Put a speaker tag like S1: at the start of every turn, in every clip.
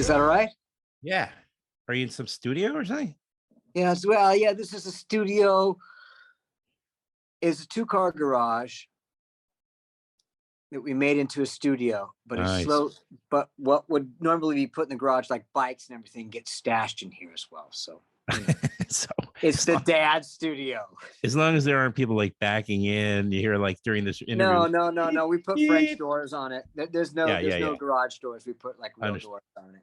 S1: Is that all right?
S2: Yeah. Are you in some studio or something?
S1: Yes. Well, yeah, this is a studio. It's a 2-car garage that we made into a studio, but
S2: Nice.
S1: it's slow. But what would normally be put in the garage, like bikes and everything, gets stashed in here as well. So,
S2: So
S1: it's the dad studio.
S2: As long as there aren't people like backing in, you hear like during this interview.
S1: No. We put French doors on it. There's no garage doors. We put like real doors on it.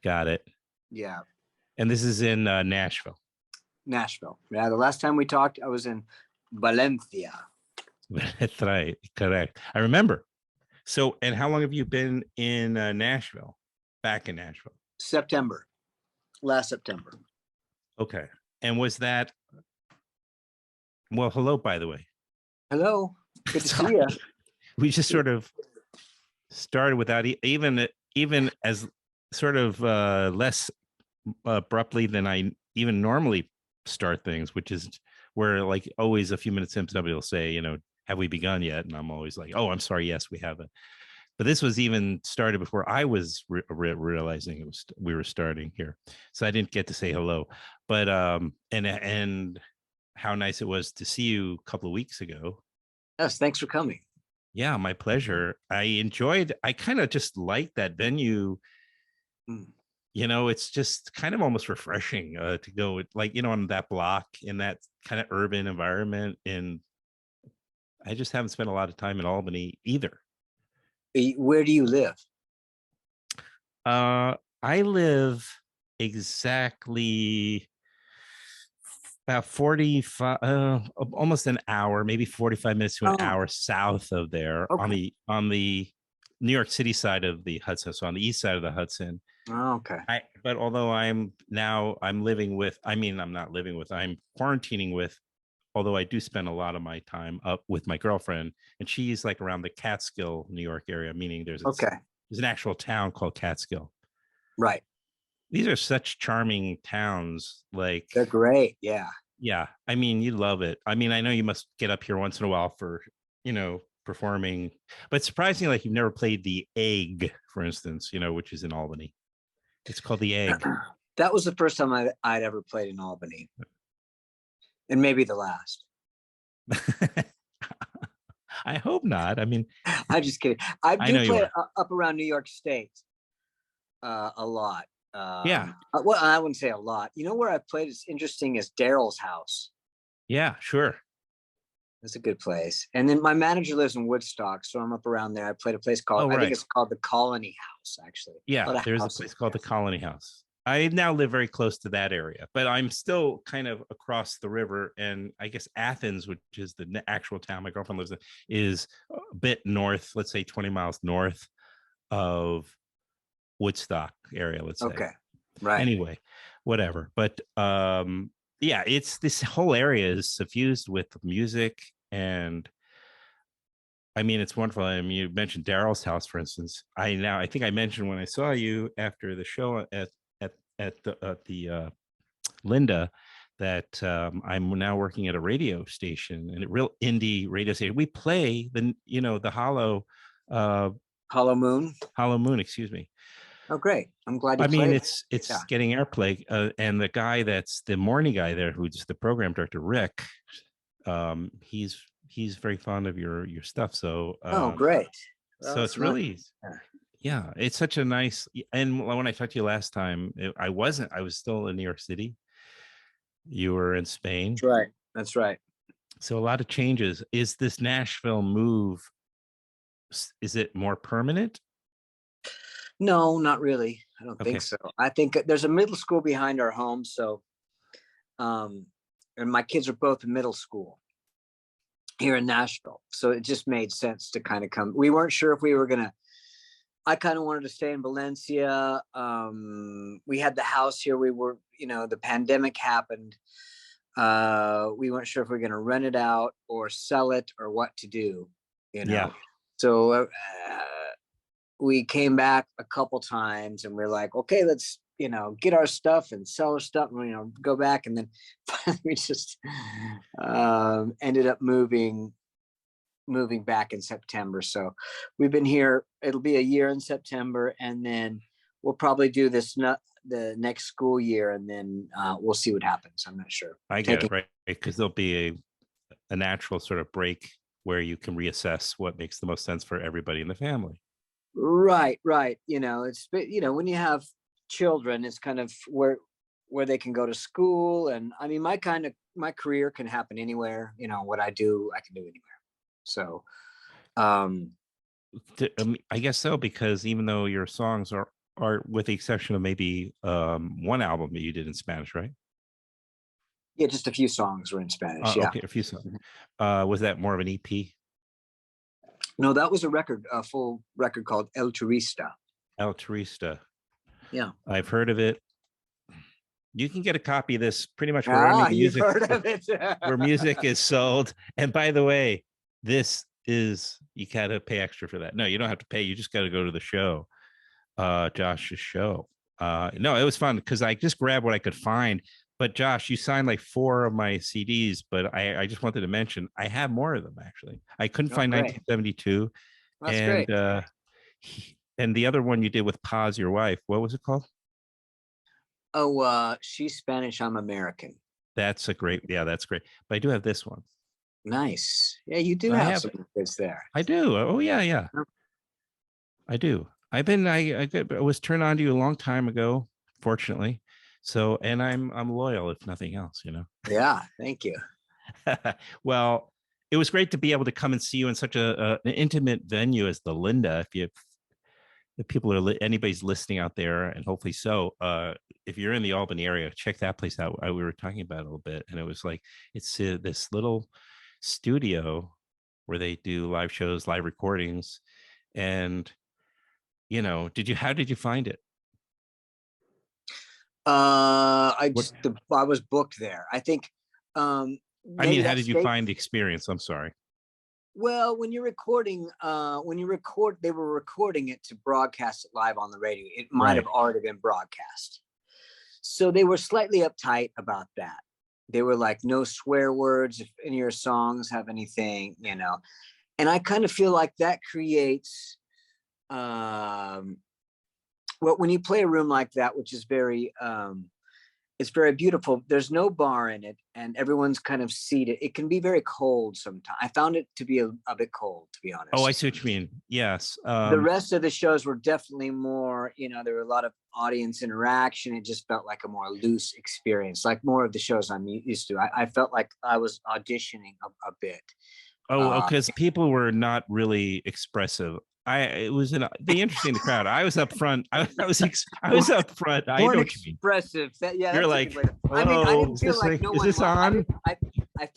S2: Got it.
S1: Yeah.
S2: And this is in Nashville.
S1: Nashville. Yeah. The last time we talked, I was in Valencia.
S2: That's right. Correct. I remember. So, and how long have you been in Nashville? Back in Nashville?
S1: Last September.
S2: Okay. And was that? Well, hello, by the way.
S1: Hello. Good to see you.
S2: We just sort of started without even as sort of less abruptly than I even normally start things, which is where like always a few minutes in, somebody will say, have we begun yet? And I'm always like, oh, I'm sorry. Yes, we haven't. But this was even started before I was realizing we were starting here. So I didn't get to say hello, but and how nice it was to see you a couple of weeks ago.
S1: Yes. Thanks for coming.
S2: Yeah, my pleasure. I kind of just like that venue. It's just kind of almost refreshing to go like, on that block in that kind of urban environment. And I just haven't spent a lot of time in Albany either.
S1: Where do you live?
S2: I live exactly about 45, almost an hour, maybe 45 minutes to an hour south of there. Okay. on the New York City side of the Hudson, so on the east side of the Hudson.
S1: Oh, okay.
S2: But although I'm quarantining with, although I do spend a lot of my time up with my girlfriend, and she's like around the Catskill, New York area, meaning there's an actual town called Catskill.
S1: Right.
S2: These are such charming towns. Like
S1: they're great. Yeah.
S2: Yeah. I mean, you love it. I mean, I know you must get up here once in a while for, performing, but surprisingly, like you've never played the Egg, for instance, which is in Albany. It's called the Egg.
S1: That was the first time I'd ever played in Albany. And maybe the last.
S2: I hope not. I mean,
S1: I'm just kidding. I do play up around New York State a lot.
S2: Yeah.
S1: Well, I wouldn't say a lot. Where I played is interesting is Daryl's house.
S2: Yeah, sure.
S1: It's a good place. And then my manager lives in Woodstock, so I'm up around there. I played a place called, I think it's called the Colony House, actually.
S2: Yeah, there's a place called the Colony House. I now live very close to that area, but I'm still kind of across the river. And I guess Athens, which is the actual town my girlfriend lives in, is a bit north, let's say 20 miles north of Woodstock area, let's say.
S1: Okay. Right.
S2: Anyway, whatever. But yeah, it's this whole area is suffused with music, and I mean, it's wonderful. I mean, you mentioned Daryl's house, for instance. I think I mentioned when I saw you after the show at the Linda that I'm now working at a radio station, and a real indie radio station. We play the uh,
S1: Hollow Moon.
S2: Hollow Moon, excuse me.
S1: Oh, great! I'm glad you
S2: I mean,
S1: played.
S2: it's
S1: Yeah.
S2: getting airplay, and the guy that's the morning guy there, who's the program director, Rick. He's very fond of your stuff. So
S1: Oh, great. Well,
S2: so it's really, yeah, it's such a nice. And when I talked to you last time, I was still in New York City. You were in Spain.
S1: That's right. That's right.
S2: So a lot of changes. Is this Nashville move? Is it more permanent?
S1: No, not really. I don't
S2: Okay.
S1: think so. I think there's a middle school behind our home, so and my kids are both in middle school here in Nashville, so it just made sense to kind of come. We weren't sure if we were gonna. I kind of wanted to stay in Valencia. We had the house here. We were, the pandemic happened. We weren't sure if we were going to rent it out or sell it or what to do,
S2: Yeah.
S1: So we came back a couple times and we're like, okay, let's, get our stuff and sell our stuff and, go back. And then finally we just ended up moving back in September. So we've been here, it'll be a year in September, and then we'll probably do the next school year, and then we'll see what happens. I'm not sure.
S2: I get it, right? Because there'll be a natural sort of break where you can reassess what makes the most sense for everybody in the family.
S1: Right. It's when you have children, it's kind of where they can go to school, and I mean, my career can happen anywhere. What I do, I can do anywhere. So,
S2: I guess so, because even though your songs are with the exception of maybe one album that you did in Spanish, right?
S1: Yeah, just a few songs were in Spanish. Yeah.
S2: Okay, a few songs. Was that more of an EP?
S1: No, that was a full record called El Turista.
S2: El Turista.
S1: Yeah.
S2: I've heard of it. You can get a copy of this pretty much wherever music,
S1: heard of it.
S2: where music is sold. And by the way, you gotta pay extra for that. No, you don't have to pay. You just got to go to the show, Josh's show. No, it was fun because I just grabbed what I could find. But Josh, you signed like 4 of my CDs, but I just wanted to mention I have more of them actually. I couldn't find
S1: great.
S2: 1972.
S1: That's
S2: and
S1: great.
S2: And the other one you did with Paz, your wife, what was it called?
S1: Oh, she's Spanish, I'm American.
S2: That's great. But I do have this one.
S1: Nice. Yeah, you do have some kids there.
S2: I do. Oh yeah. I do. I was turned on to you a long time ago, fortunately. So, and I'm loyal, if nothing else,
S1: Yeah, thank you.
S2: Well, it was great to be able to come and see you in such an intimate venue as the Linda. If people are anybody's listening out there, and hopefully so, if you're in the Albany area, check that place out. We were talking about it a little bit, and it was like it's this little studio where they do live shows, live recordings, and how did you find it?
S1: I was booked there. I think.
S2: How did you find the experience? I'm sorry.
S1: Well, when you're recording, they were recording it to broadcast it live on the radio. It might have already been broadcast. So they were slightly uptight about that. They were like, no swear words if any of your songs have anything, and I kind of feel like that creates, when you play a room like that, which is it's very beautiful. There's no bar in it, and everyone's kind of seated. It can be very cold sometimes. I found it to be a bit cold, to be honest.
S2: Oh, I see what you mean. Yes.
S1: The rest of the shows were definitely more, there were a lot of audience interaction. It just felt like a more loose experience, like more of the shows I'm used to. I felt like I was auditioning a bit.
S2: Because people were not really expressive. It was the interesting in the crowd. I was up front. I was up front. I know what you mean.
S1: Expressive.
S2: You're like,
S1: I didn't feel like no one.
S2: Is this on?
S1: I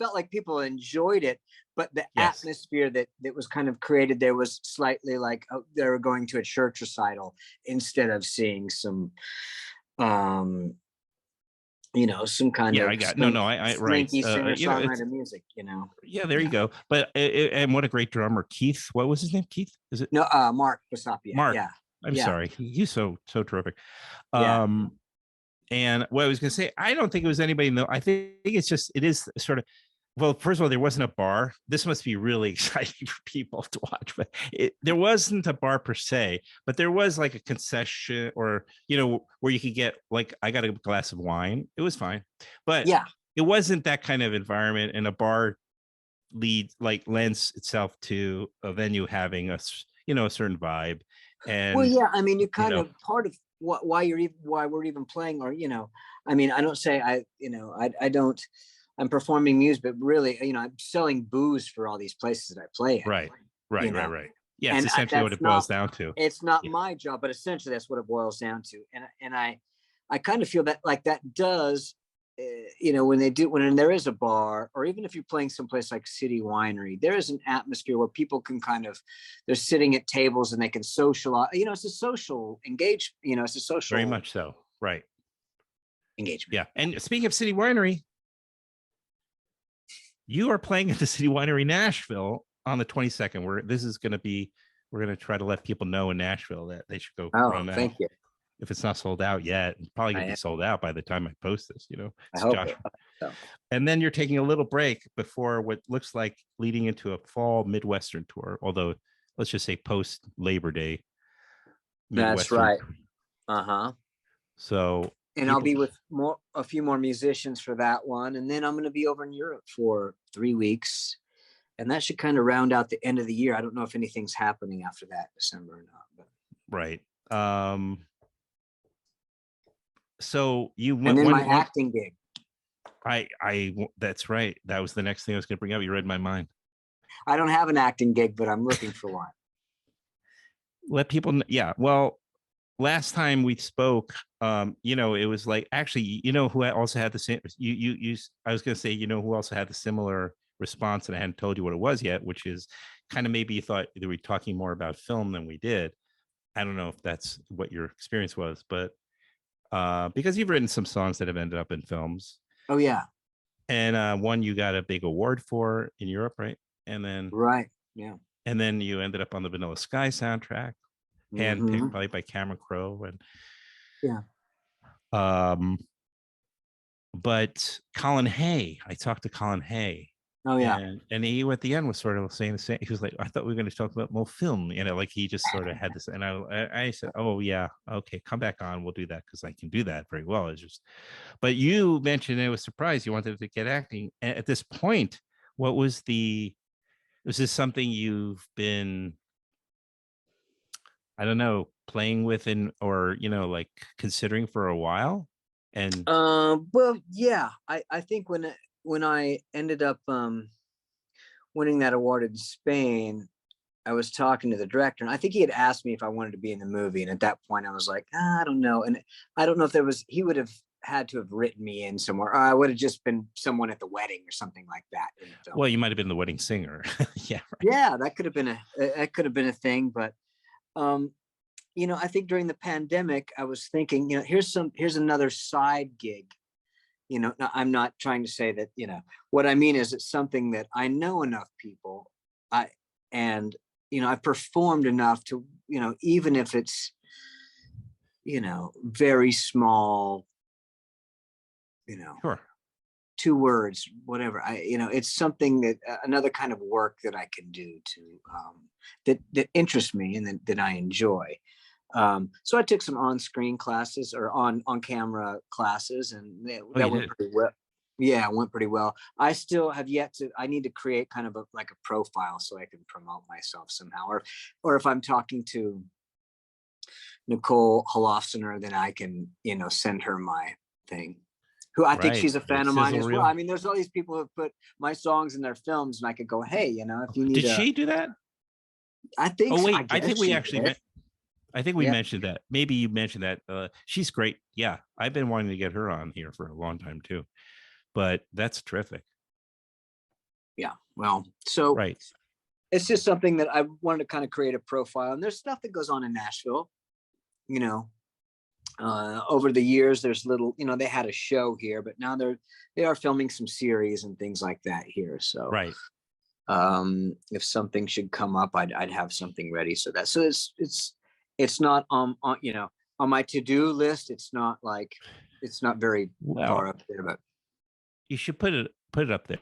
S1: felt like people enjoyed it, but the atmosphere that was kind of created there was slightly like they were going to a church recital instead of seeing some you know, some kind of
S2: I got I right.
S1: slinky singer
S2: You know,
S1: songwriter music, you know.
S2: yeah, there you go. But and what a great drummer, Keith. What was his name? Keith? Is it?
S1: No, Mark Krøsset.
S2: Mark.
S1: Yeah.
S2: I'm sorry. He's so terrific.
S1: Yeah.
S2: And what I was going to say, I don't think it was anybody. No, I think it is sort of. Well, first of all, there wasn't a bar. This must be really exciting for people to watch, but there wasn't a bar per se, but there was like a concession, or, you know, where you could get, like, I got a glass of wine. It was fine, but
S1: yeah,
S2: it wasn't that kind of environment. And a bar lends itself to a venue having a certain vibe. And
S1: well, yeah, I mean, you kind of part of why we're even playing, or, you know, I mean, I don't say I don't. I'm performing music, but really, you know, I'm selling booze for all these places that I play at.
S2: Right. Yeah,
S1: and
S2: it's essentially what it boils down to.
S1: It's not my job, but essentially that's what it boils down to. And I kind of feel that like that does, you know, when there is a bar, or even if you're playing someplace like City Winery, there is an atmosphere where people can they're sitting at tables and they can socialize. You know, it's a social engagement. You know, it's a social.
S2: Very much so. Right.
S1: Engagement.
S2: Yeah. And speaking of City Winery, you are playing at the City Winery Nashville on the 22nd. We're going to try to let people know in Nashville that they should go.
S1: Oh, thank you.
S2: If it's not sold out yet, it's probably going to be sold out by the time I post this, you know.
S1: I hope so.
S2: And then you're taking a little break before what looks like leading into a fall Midwestern tour, although let's just say post Labor Day.
S1: That's right. Uh-huh.
S2: So,
S1: and I'll be with a few more musicians for that one. And then I'm going to be over in Europe for 3 weeks. And that should kind of round out the end of the year. I don't know if anything's happening after that, December or not. But.
S2: Right. So you
S1: went. And then my acting gig.
S2: That's right. That was the next thing I was going to bring up. You read my mind.
S1: I don't have an acting gig, but I'm looking for one.
S2: Let people know. Yeah. Well, last time we spoke, you know, it was like, actually, you know, who also had the same, I was going to say, you know, who also had the similar response, and I hadn't told you what it was yet, which is kind of, maybe you thought that we were talking more about film than we did. I don't know if that's what your experience was, but because you've written some songs that have ended up in films.
S1: Oh yeah.
S2: And one you got a big award for in Europe, right? And then
S1: right, yeah.
S2: And then you ended up on the Vanilla Sky soundtrack, handpicked probably by Cameron Crowe, and
S1: yeah.
S2: But Colin Hay, I talked to Colin Hay.
S1: Oh yeah.
S2: And he at the end was sort of saying the same. He was like, I thought we were going to talk about more film, you know, like he just sort of had this. And I said, oh yeah, okay, come back on, we'll do that, because I can do that very well. It's just, but you mentioned it was surprised you wanted to get acting. At this point, was this something you've been, I don't know, playing with or, you know, like considering for a while? And
S1: well, yeah, I think when I ended up winning that award in Spain, I was talking to the director, and I think he had asked me if I wanted to be in the movie. And at that point I was like, I don't know. And I don't know if he would have had to have written me in somewhere, or I would have just been someone at the wedding or something like that.
S2: Well, you might have been the wedding singer. Yeah. Right.
S1: Yeah, that could have been a thing. But you know, I think during the pandemic, I was thinking, you know, here's another side gig. You know, I'm not trying to say that, you know, what I mean is it's something that I know enough people, and, you know, I've performed enough to, you know, even if it's, you know, very small, you know,
S2: sure,
S1: 2 words, whatever, you know, it's something that another kind of work that I can do that interests me and that I enjoy. So I took some on-screen classes, or on camera classes, and that went pretty well. Yeah, it went pretty well. I still have yet to, I need to create kind of like a profile so I can promote myself somehow, or if I'm talking to Nicole Holofcener, then I can, you know, send her my thing, who I think she's a fan of mine as well. I mean, there's all these people who put my songs in their films, and I could go, hey, you know, if you need.
S2: Did she do that?
S1: I think.
S2: Oh wait, I think we actually. I think we mentioned that. Maybe you mentioned that. She's great. Yeah, I've been wanting to get her on here for a long time too. But that's terrific.
S1: Yeah. Well, so
S2: right.
S1: It's just something that I wanted to kind of create a profile. And there's stuff that goes on in Nashville, you know, over the years, there's little, they had a show here, but now they are filming some series and things like that here. So
S2: right.
S1: If something should come up, I'd have something ready. So it's not on my to-do list. It's not very far up there, but
S2: you should put it up there.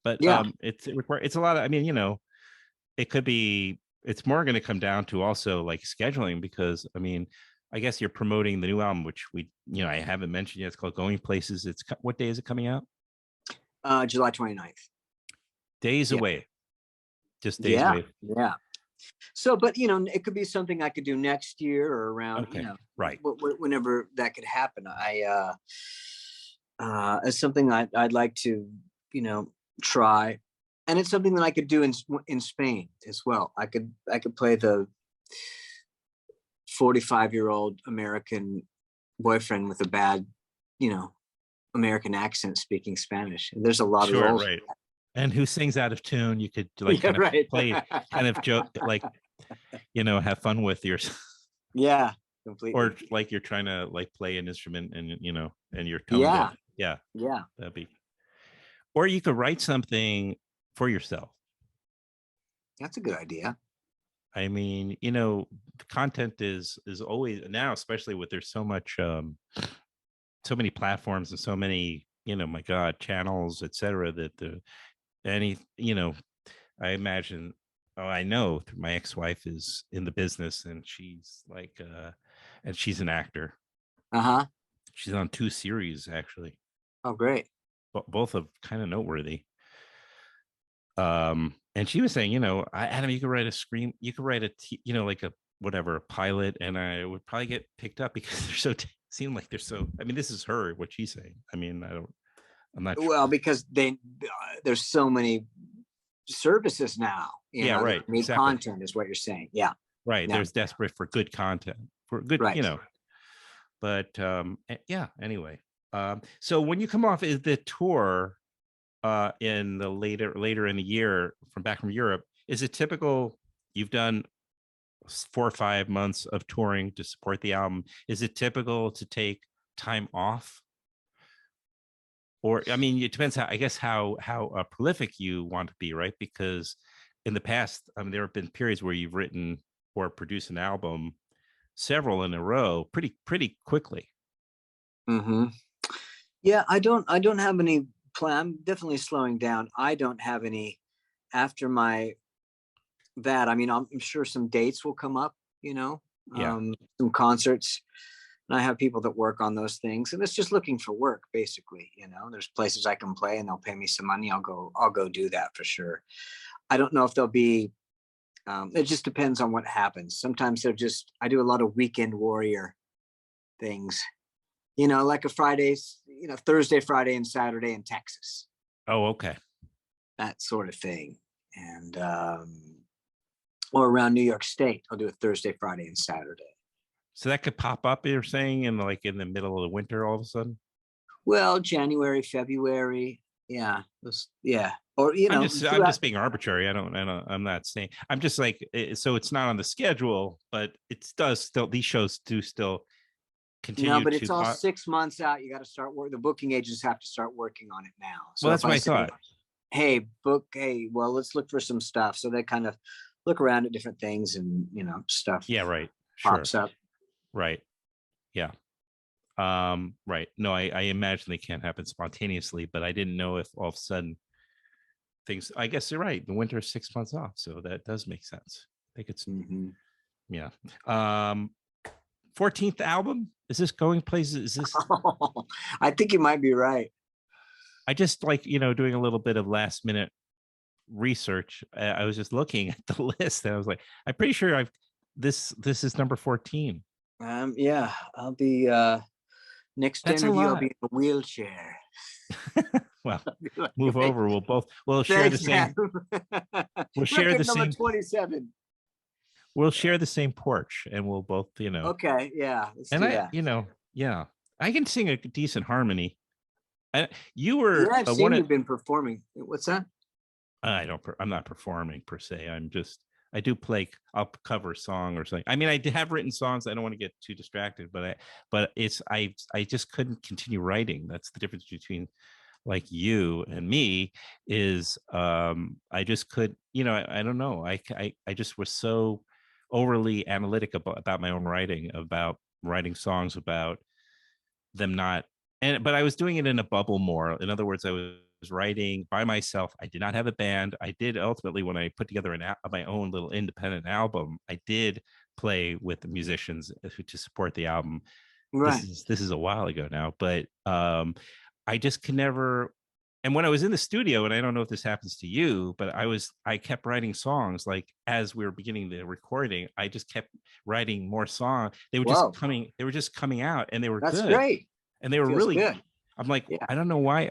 S2: But
S1: yeah,
S2: it's a lot of, I mean, it could be, it's more going to come down to also like scheduling, because I mean, I guess you're promoting the new album, which I haven't mentioned yet. It's called Going Places. What day is it coming out?
S1: July 29th.
S2: Days away. Just days away.
S1: Yeah. So, but it could be something I could do next year or around,
S2: right.
S1: Whenever that could happen. It's something I'd like to, try, and it's something that I could do in Spain as well. I could play the 45-year-old American boyfriend with a bad, American accent speaking Spanish. And there's a lot of roles.
S2: Right. And who sings out of tune. You could play, kind of joke, like, have fun with your.
S1: Yeah, completely.
S2: Or like you're trying to like play an instrument and, and you're tone
S1: deaf.
S2: Yeah.
S1: That'd be.
S2: Or you could write something for yourself.
S1: That's a good idea.
S2: I mean, the content is always now, especially with there's so much, so many platforms and so many, my God, channels, etc. That I imagine. Oh, I know my ex-wife is in the business, and she's like, and she's an actor. She's on 2 series actually.
S1: Oh, great.
S2: Both of kind of noteworthy. And she was saying, Adam, you could write like a pilot, and I would probably get picked up because they're so seem like they're so. I mean, this is what she's saying. I mean, I'm not.
S1: Well, because there's so many services now.
S2: Right.
S1: Exactly. Content is what you're saying. Yeah.
S2: Right.
S1: Yeah.
S2: There's desperate for good content, for good,
S1: right.
S2: But yeah. Anyway, so when you come off is the tour, in the later in the year from Europe, is it typical? You've done 4 or 5 months of touring to support the album. Is it typical to take time off? Or, I mean, it depends how prolific you want to be, right? Because in the past, there have been periods where you've written or produced an album, several in a row, pretty quickly.
S1: Mm-hmm. Yeah, I don't have any plan. I'm definitely slowing down. I don't have any after that. I mean, I'm sure some dates will come up, some concerts. And I have people that work on those things, and it's just looking for work, basically. There's places I can play, and they'll pay me some money. I'll go do that for sure. I don't know if there'll be. It just depends on what happens. Sometimes I do a lot of weekend warrior things, like a Fridays, Thursday, Friday, and Saturday in Texas.
S2: Oh, okay.
S1: That sort of thing, and or around New York State, I'll do a Thursday, Friday, and Saturday.
S2: So that could pop up, you're saying, in the middle of the winter all of a sudden?
S1: Well, January, February. Yeah. Or,
S2: I'm just being arbitrary. I'm not saying, I'm just like, so it's not on the schedule, but it does still, these shows do still continue.
S1: No, but it's all 6 months out. You got to start work. The booking agents have to start working on it now.
S2: So well, that's what I thought.
S1: Hey, well, let's look for some stuff. So they kind of look around at different things and, stuff.
S2: Yeah, right.
S1: Pops up.
S2: Right. Yeah. Right. No, I imagine they can't happen spontaneously, but I didn't know if all of a sudden things, I guess you're right. The winter is 6 months off. So that does make sense. I think it's, yeah. 14th album. Is this Going Places? Is this?
S1: I think you might be right.
S2: I just like, doing a little bit of last minute research. I was just looking at the list and I was like, I'm pretty sure this is number 14.
S1: Yeah, I'll be next interview. I'll be in a wheelchair.
S2: Well, move over. We'll share the same. We'll share the same.
S1: 27.
S2: We'll share the same porch, and we'll both,
S1: Okay, yeah.
S2: Yeah, I can sing a decent harmony. You were.
S1: Yeah, I've seen you've been performing. What's that?
S2: I'm not performing per se. I'm just. I do play, I'll cover a song or something. I mean, I have written songs. I don't want to get too distracted, but I just couldn't continue writing. That's the difference between like you and me is I just could, I don't know. I just was so overly analytic about my own writing, about writing songs about them not, but I was doing it in a bubble more. In other words, I was writing by myself. I did not have a band. I did ultimately, when I put together my own little independent album, I did play with the musicians to support the album.
S1: Right.
S2: This is a while ago now, but I just can never. And when I was in the studio, and I don't know if this happens to you, but I kept writing songs. Like as we were beginning the recording, I just kept writing more songs. They were just coming out, and they were
S1: That's
S2: good.
S1: Great.
S2: And they were
S1: Feels
S2: really
S1: good.
S2: I'm like, I don't know why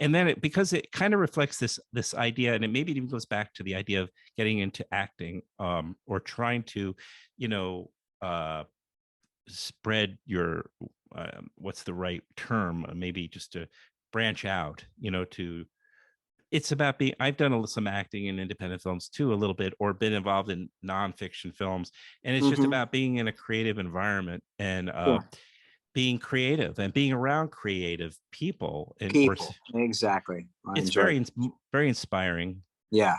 S2: and then because it kind of reflects this idea, and it maybe even goes back to the idea of getting into acting, or trying to, spread your, what's the right term? Maybe just to branch out, it's about I've done some acting in independent films too, a little bit, or been involved in nonfiction films. And it's just about being in a creative environment and, being creative and being around creative people.
S1: Exactly.
S2: It's very inspiring.
S1: Yeah.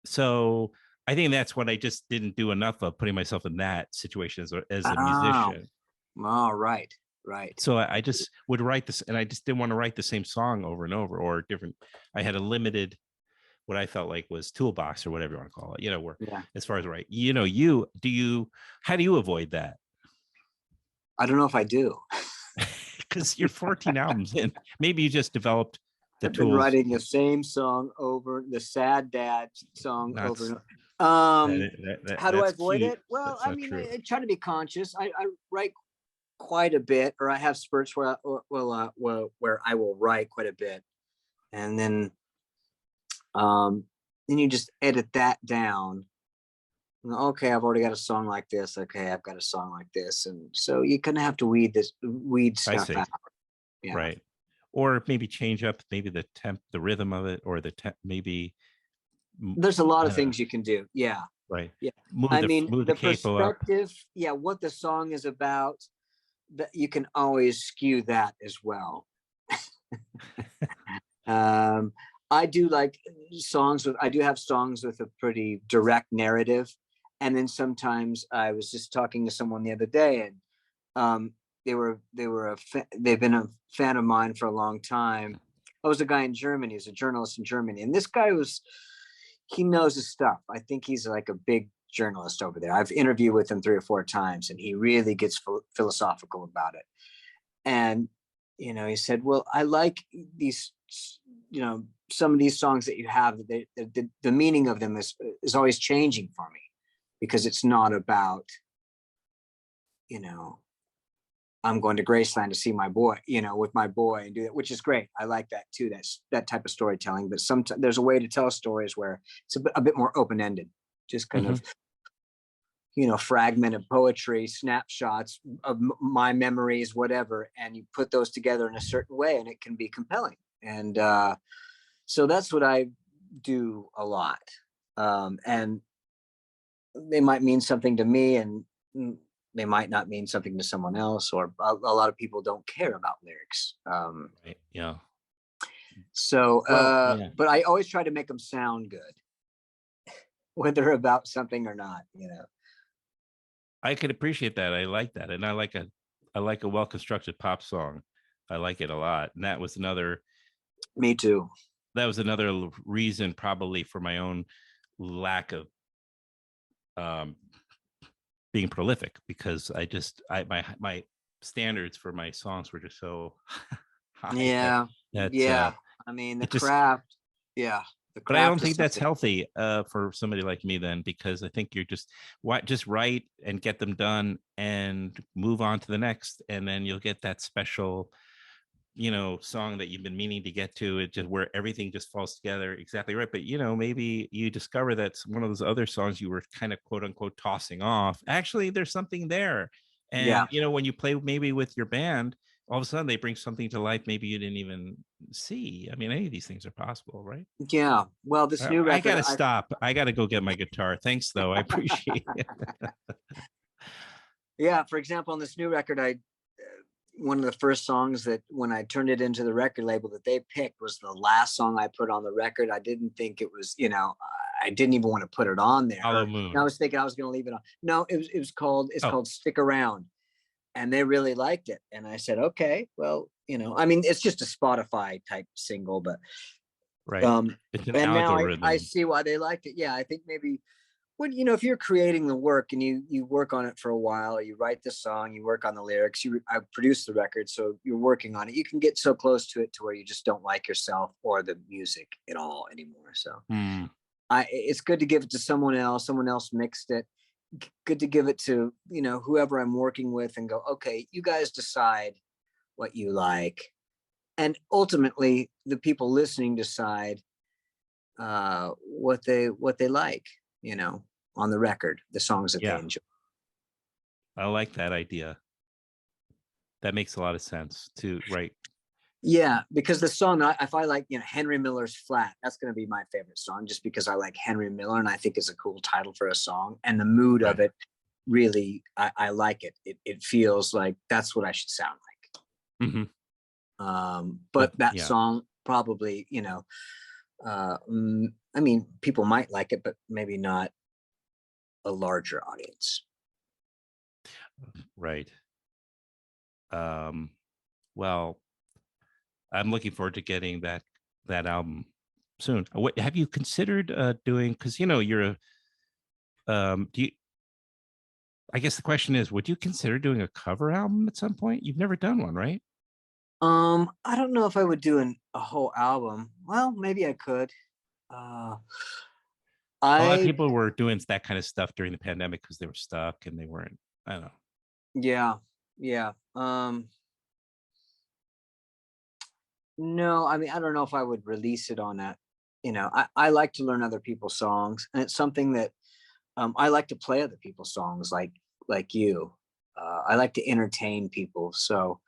S2: So I think that's what I just didn't do enough of, putting myself in that situation as a musician.
S1: Oh, right.
S2: So I just would write this, and I just didn't want to write the same song over and over, or different. I had a limited, what I felt like was toolbox, or whatever you want to call it, where as far as how do you avoid that?
S1: I don't know if I do.
S2: Because you're 14 albums in. Maybe you just developed the
S1: I've
S2: tools.
S1: been writing the same song over, the sad dad song over. How do I avoid it? Well, I mean, I try to be conscious. I write quite a bit, or I have spurts where I will write quite a bit, and then you just edit that down. Okay, I've already got a song like this. Okay, I've got a song like this, and so you kind of have to weed stuff out.
S2: Yeah. Right. Or maybe change up maybe the rhythm of it, or maybe.
S1: There's a lot of things you can do. Yeah.
S2: Right.
S1: Yeah.
S2: Move the
S1: perspective. Up. What the song is about, that you can always skew that as well. I do like songs I do have songs with a pretty direct narrative. And then sometimes, I was just talking to someone the other day, and they've been a fan of mine for a long time. I was a guy in Germany, he's a journalist in Germany. And this guy he knows his stuff. I think he's like a big journalist over there. I've interviewed with him 3 or 4 times, and he really gets philosophical about it. And, he said, well, I like these, some of these songs that you have, the meaning of them is always changing for me, because it's not about, I'm going to Graceland to see my boy, with my boy, and do that, which is great. I like that too. That's that type of storytelling. But sometimes there's a way to tell stories where it's a bit more open-ended, just kind of, fragmented poetry, snapshots of my memories, whatever, and you put those together in a certain way, and it can be compelling. And so that's what I do a lot. And they might mean something to me, and they might not mean something to someone else, or a lot of people don't care about lyrics.
S2: Right. Yeah.
S1: So, but I always try to make them sound good, whether about something or not,
S2: I could appreciate that. I like that. And I like a well-constructed pop song. I like it a lot. And that was another.
S1: Me too.
S2: That was another reason probably for my own lack of being prolific, because my standards for my songs were just so high.
S1: Yeah. I mean, the craft. Yeah.
S2: But I don't think that's healthy for somebody like me then, because I think you're just write and get them done and move on to the next, and then you'll get that special, song that you've been meaning to get to. It just where everything just falls together exactly right. But maybe you discover that's one of those other songs you were kind of quote unquote tossing off. Actually, there's something there, and when you play maybe with your band, all of a sudden they bring something to life maybe you didn't even see. I mean, any of these things are possible, right?
S1: Yeah. Well, this new record,
S2: I gotta stop. I gotta go get my guitar. Thanks, though. I appreciate it.
S1: Yeah. For example, on this new record, one of the first songs that when I turned it into the record label that they picked was the last song I put on the record. I didn't think it was, I didn't even want to put it on there.
S2: Hollow Moon.
S1: And I was thinking I was going to leave it on. No, it's called Stick Around. And they really liked it. And I said, okay, well, I mean, it's just a Spotify type single, but
S2: right. It's an
S1: and
S2: algorithm.
S1: now I see why they liked it. Yeah, I think maybe when if you're creating the work and you work on it for a while, you write the song, you work on the lyrics, I produce the record, so you're working on it. You can get so close to it to where you just don't like yourself or the music at all anymore. So it's good to give it to someone else. Someone else mixed it. Good to give it to whoever I'm working with and go, okay, you guys decide what you like, and ultimately the people listening decide what they like, on the record, the songs that they enjoy.
S2: I like that idea. That makes a lot of sense too, right?
S1: Yeah, because the song, if I like, Henry Miller's Flat, that's going to be my favorite song, just because I like Henry Miller and I think it's a cool title for a song, and the mood of it really, I like it. It feels like that's what I should sound like. But that song probably, I mean, people might like it, but maybe not a larger audience.
S2: Right. Well, I'm looking forward to getting that album soon. What have you considered doing? Because you're do you? I guess the question is, would you consider doing a cover album at some point? You've never done one, right?
S1: I don't know if I would do a whole album. Well, maybe I could.
S2: A lot of people were doing that kind of stuff during the pandemic because they were stuck and they weren't. I don't know.
S1: Yeah. No, I mean, I don't know if I would release it on that. I like to learn other people's songs, and it's something that I like to play other people's songs, like you. I like to entertain people. So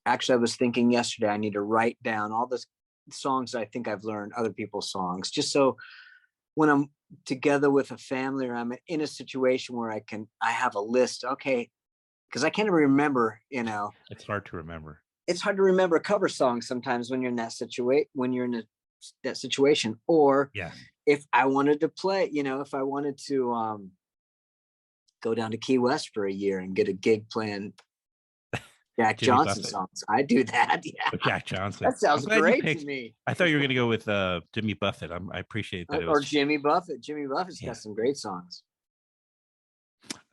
S1: actually, I was thinking yesterday, I need to write down all the songs I think I've learned, other people's songs, just so when I'm together with a family or I'm in a situation where I have a list. Okay, because I can't remember.
S2: It's hard to remember.
S1: It's hard to remember cover songs sometimes when you're in that that situation, or if I wanted to play, if I wanted to go down to Key West for a year and get a gig playing Jack
S2: Jimmy
S1: Johnson
S2: Buffett.
S1: songs, I do that. Yeah,
S2: with Jack Johnson.
S1: That sounds great to me.
S2: I thought you were going to go with Jimmy Buffett. I appreciate that.
S1: Or Jimmy Buffett. Jimmy Buffett's got some great songs.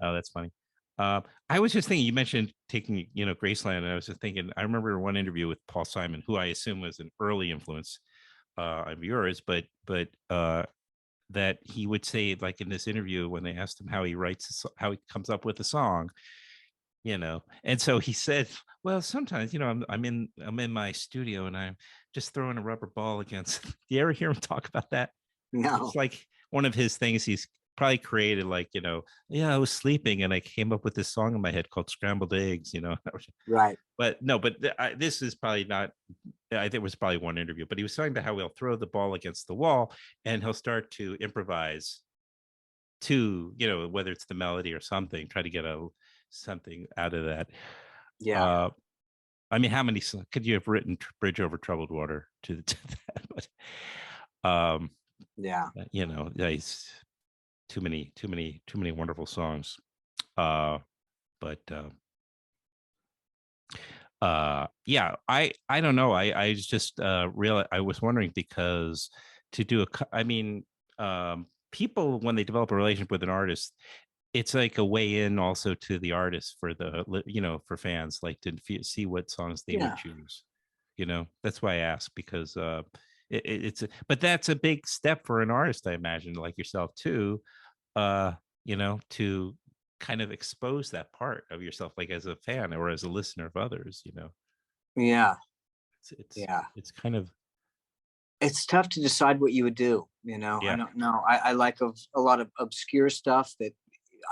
S2: Oh, that's funny. I was just thinking, you mentioned taking, Graceland, and I was just thinking, I remember one interview with Paul Simon, who I assume was an early influence of yours, but that he would say, like in this interview, when they asked him how he comes up with a song, and so he said, well, sometimes, I'm in my studio and I'm just throwing a rubber ball against. Do you ever hear him talk about that?
S1: No.
S2: It's like one of his things he's probably created, like, I was sleeping and I came up with this song in my head called Scrambled Eggs,
S1: Right.
S2: But no, this is probably not, I think it was probably one interview, but he was talking about how he'll throw the ball against the wall and he'll start to improvise to, whether it's the melody or something, try to get something out of that.
S1: Yeah.
S2: I mean, how many could you have written Bridge Over Troubled Water to that? But it's too many wonderful songs. I don't know. I just realized, I was wondering, because to do people, when they develop a relationship with an artist, it's like a way in also to the artist for for fans, like to see what songs they would choose. That's why I ask, because but that's a big step for an artist, I imagine, like yourself too, to kind of expose that part of yourself, like as a fan or as a listener of others.
S1: Yeah.
S2: It's kind of,
S1: it's tough to decide what you would do. I don't know. I like a lot of obscure stuff that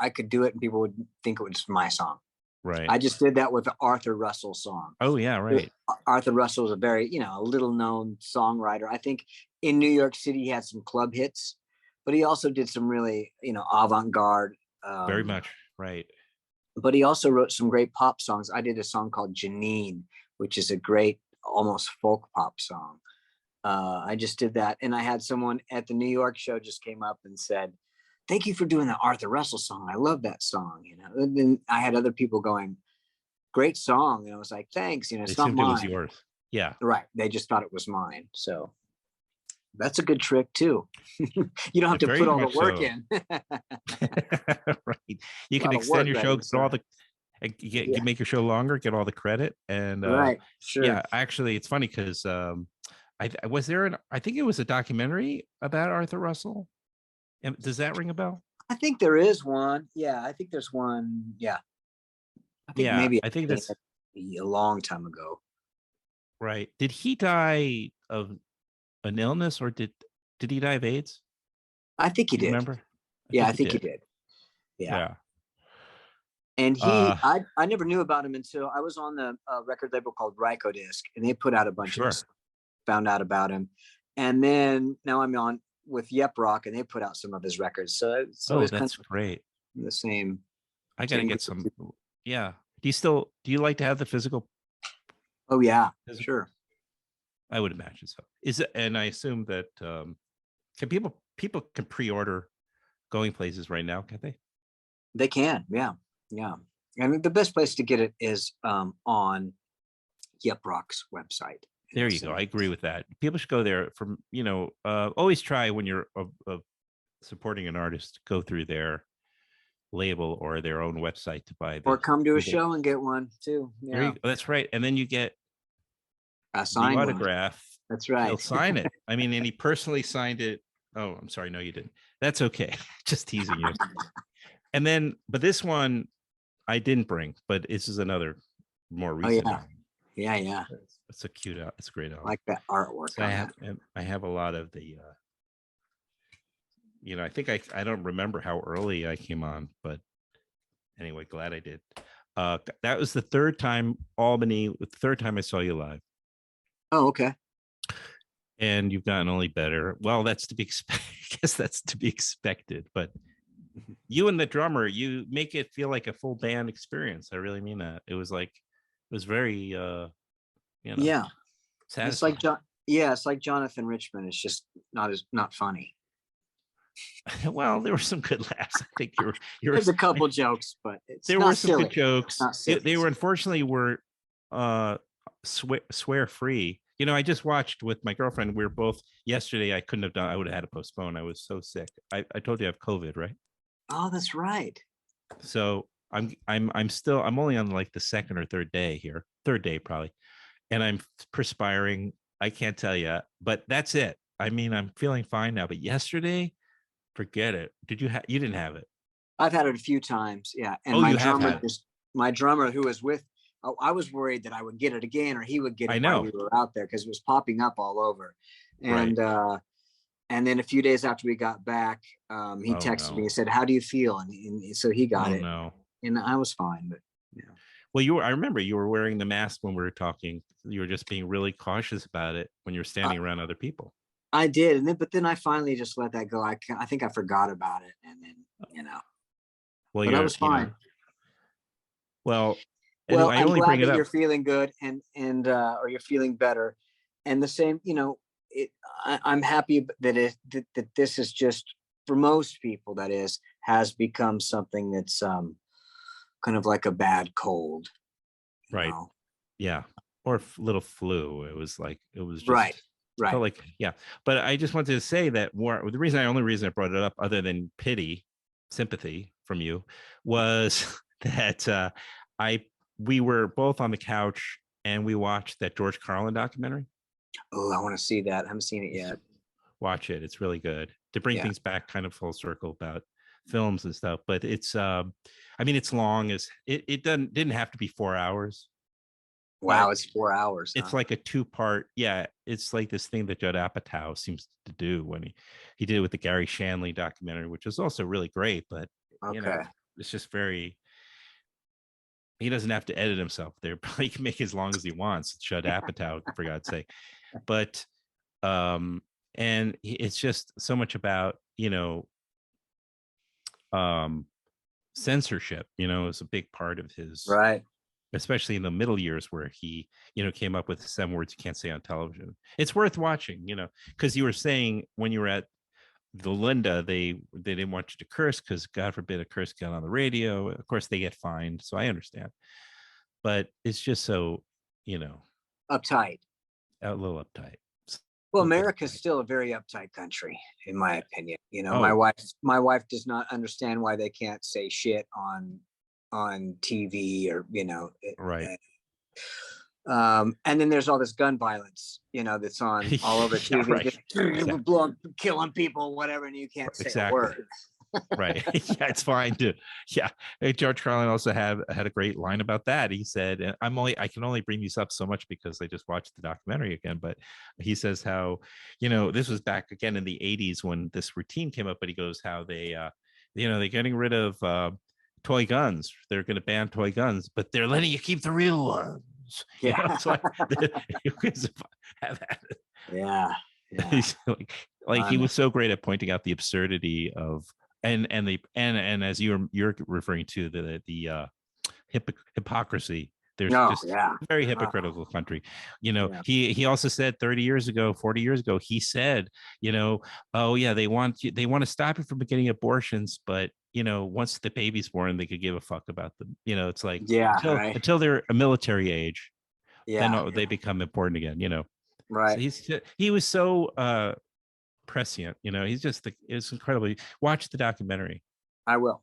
S1: I could do it and people would think it was my song.
S2: Right.
S1: I just did that with the Arthur Russell song.
S2: Oh yeah, right.
S1: Arthur Russell is a very, a little known songwriter. I think in New York City he had some club hits, but he also did some really, avant-garde.
S2: Very much, right.
S1: But he also wrote some great pop songs. I did a song called Janine, which is a great, almost folk pop song. I just did that. And I had someone at the New York show just came up and said, "Thank you for doing the Arthur Russell song. I love that song." And then I had other people going, "Great song." And I was like, "Thanks." It's not mine. It was
S2: yours. Yeah.
S1: Right. They just thought it was mine. So that's a good trick too. You don't have to put all the work in.
S2: Right. You can extend your show, get all the make your show longer, get all the credit. And
S1: right. Sure.
S2: Yeah, actually it's funny because I think it was a documentary about Arthur Russell. Does that ring a bell?
S1: I think there is one. Yeah, I think there's one. Yeah. I think that's a long time ago.
S2: Right. Did he die of an illness, or did he die of AIDS?
S1: I think he did.
S2: Remember?
S1: I think he did. Yeah. And I never knew about him until I was on the record label called Rykodisc, and they put out a bunch of stuff, found out about him. And then now I'm on with Yep Rock, and they put out some of his records. So it's
S2: that's great.
S1: The same.
S2: I got to get some. Yeah. Do you like to have the physical?
S1: Oh yeah, sure.
S2: I would imagine so. And I assume that can people can pre-order Going Places right now, can't they?
S1: They can, yeah. I mean, the best place to get it is on Yep Rock's website.
S2: There you go. I agree with that. People should go there. Always try when you're supporting an artist, go through their label or their own website to buy.
S1: Or come to a show and get one too. Yeah,
S2: that's right. And then you get
S1: a signed
S2: autograph.
S1: One. That's right.
S2: He'll sign it. I mean, and he personally signed it. Oh, I'm sorry. No, you didn't. That's okay. Just teasing you. And then, but this one I didn't bring, but this is another more recent.
S1: Oh, yeah. Yeah.
S2: It's a cute out. It's a great album.
S1: I like that artwork.
S2: So I have a lot of the, I think I don't remember how early I came on, but anyway, glad I did. That was the third time the third time I saw you live.
S1: Oh, okay.
S2: And you've gotten only better. Well, that's to be expected. I guess that's to be expected, but you and the drummer, you make it feel like a full band experience. I really mean that. It was very,
S1: yeah.
S2: Satisfying.
S1: It's like Jonathan Richman. It's just not funny.
S2: Well, there were some good laughs. I think
S1: there's a couple jokes, but
S2: there were some good jokes. They were unfortunately swear free. I just watched with my girlfriend. We were both yesterday. I would have had to postpone. I was so sick. I told you I have COVID, right?
S1: Oh, that's right.
S2: So I'm only on like the second or third day here. Third day probably. And I'm perspiring. I can't tell you, but that's it. I mean, I'm feeling fine now, but yesterday, forget it. You didn't have it?
S1: I've had it a few times. Yeah. And my drummer who was with, I was worried that I would get it again, or he would get it while we were out there, because it was popping up all over. And and then a few days after we got back, he texted me and said, "How do you feel?" And so he got it. No. And I was fine, but yeah.
S2: Well, I remember you were wearing the mask when we were talking. You were just being really cautious about it when you're standing around other people.
S1: I did, but then I finally just let that go. I think I forgot about it, and then
S2: Well,
S1: but I was fine.
S2: Well,
S1: I only bring it up. You're feeling good, and or you're feeling better, and the same. I'm happy that that this is just, for most people, has become something that's kind of like a bad cold,
S2: right? Yeah, or little flu. It was just,
S1: right.
S2: Felt like, yeah. But I just wanted to say that the only reason I brought it up, other than sympathy from you, was that we were both on the couch and we watched that George Carlin documentary.
S1: Oh, I want to see that. I haven't seen it yet.
S2: Watch it. It's really good to bring things back kind of full circle about films and stuff. But it's, I mean, it's long. It didn't have to be 4 hours.
S1: Wow, it's 4 hours.
S2: It's like a 2-part. Yeah, it's like this thing that Judd Apatow seems to do when he did it with the Gary Shanley documentary, which is also really great. But it's just very. he doesn't have to edit himself. There, he can make as long as he wants. Shut Apatow, for God's sake. But and it's just so much about, you know, censorship, you know, is a big part of his,
S1: right,
S2: especially in the middle years where he, you know, came up with some words you can't say on television. It's worth watching, you know, because you were saying when you were at the Linda, they didn't want you to curse because God forbid a curse got on the radio. Of course, they get fined, so I understand. But it's just so, you know,
S1: uptight.
S2: a little uptight.
S1: Well, America's still a very uptight country, in my opinion. You know,
S2: Oh.
S1: my wife does not understand why they can't say shit on TV, or, you know,
S2: Right.
S1: And then there's all this gun violence, you know, that's on all over
S2: Yeah,
S1: TV,
S2: right.
S1: just killing people, whatever, and you can't say a word.
S2: Right. Yeah, it's fine to. Yeah. Hey, George Carlin also had a great line about that. He said, and I can only bring these up so much because I just watched the documentary again, but he says how, you know, this was back again in the 80s when this routine came up, but he goes how they you know, they're getting rid of toy guns. They're going to ban toy guns, but they're letting you keep the real ones. You know, it's like you guys have had it.
S1: Yeah.
S2: He's like he was so great at pointing out the absurdity of and as you're referring to the hypocrisy. There's just a very hypocritical country. You know, he also said 30 years ago, 40 years ago, he said, you know, oh yeah, they want to stop you from getting abortions, but you know, once the baby's born, they could give a fuck about them. You know, it's like until they're a military age, then they become important again, you know.
S1: Right.
S2: So he was so prescient, you know. He's just it's incredibly. Watch the documentary.
S1: I will.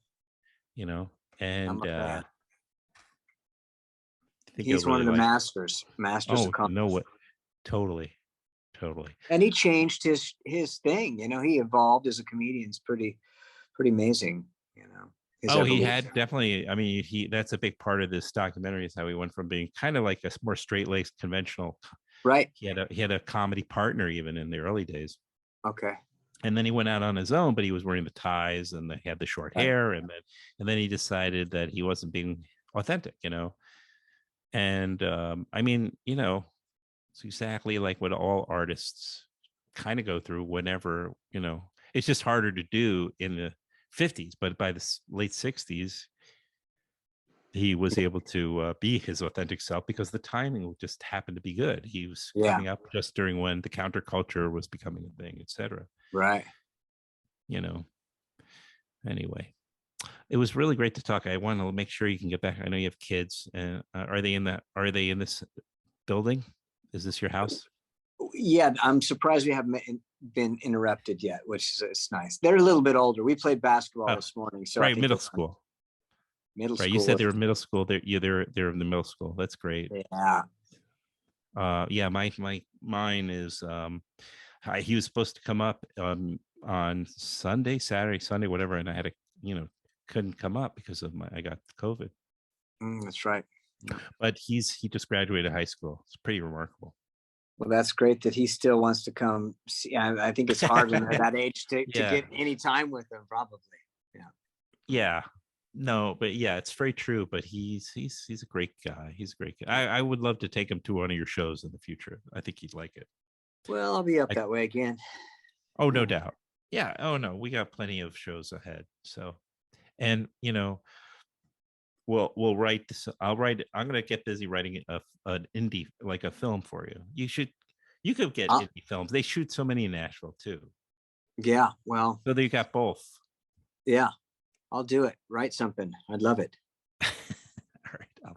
S2: You know, and I think
S1: he's one of the masters of comedy.
S2: No, what? Totally.
S1: And he changed his thing. You know, he evolved as a comedian. It's pretty amazing. You know.
S2: He had definitely. I mean, that's a big part of this documentary is how he went from being kind of like a more straight-laced, conventional.
S1: Right.
S2: He had a comedy partner even in the early days.
S1: Okay.
S2: And then he went out on his own, but he was wearing the ties and he had the short hair, and then he decided that he wasn't being authentic, you know. And I mean, you know, it's exactly like what all artists kind of go through whenever, you know, it's just harder to do in the 50s, but by the late 60s, he was able to be his authentic self because the timing just happened to be good. He was coming up just during when the counterculture was becoming a thing, etc.
S1: Right.
S2: You know, anyway, it was really great to talk. I want to make sure you can get back. I know you have kids. Are they in this building? Is this your house?
S1: Yeah, I'm surprised we haven't been interrupted yet, which is nice. They're a little bit older. We played basketball this morning, so
S2: right, middle school.
S1: Middle school.
S2: You said they were middle school. They're in the middle school. That's great.
S1: Yeah.
S2: Yeah. Mine is. He was supposed to come up on Saturday, Sunday, whatever, and I had couldn't come up because of I got COVID.
S1: That's right.
S2: But he just graduated high school. It's pretty remarkable.
S1: Well, that's great that he still wants to come see. I think it's hard when they're that age to get any time with them, probably. Yeah.
S2: Yeah. No, but yeah, it's very true. But he's a great guy. He's a great guy. I would love to take him to one of your shows in the future. I think he'd like it.
S1: Well, I'll be up that way again.
S2: Oh, no doubt. Yeah. Oh no, we got plenty of shows ahead. So, and you know, we'll write this. I'm gonna get busy writing an indie, like a film for you. You could get indie films. They shoot so many in Nashville too.
S1: Yeah. Well.
S2: So you got both.
S1: Yeah. I'll do it. Write something. I'd love it.
S2: All right. I'm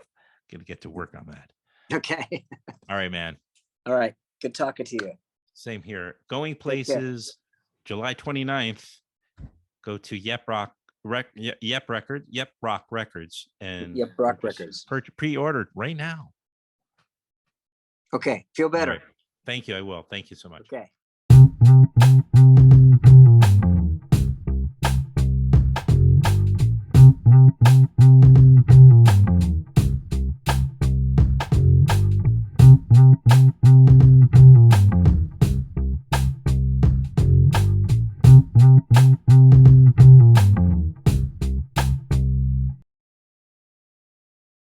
S2: gonna get to work on that.
S1: Okay.
S2: All right, man.
S1: All right. Good talking to you.
S2: Same here. Going places, July 29th. Go to Yep Rock Records, and
S1: Yep Rock Records.
S2: Pre-ordered right now.
S1: Okay. Feel better.
S2: Right. Thank you. I will. Thank you so much.
S1: Okay.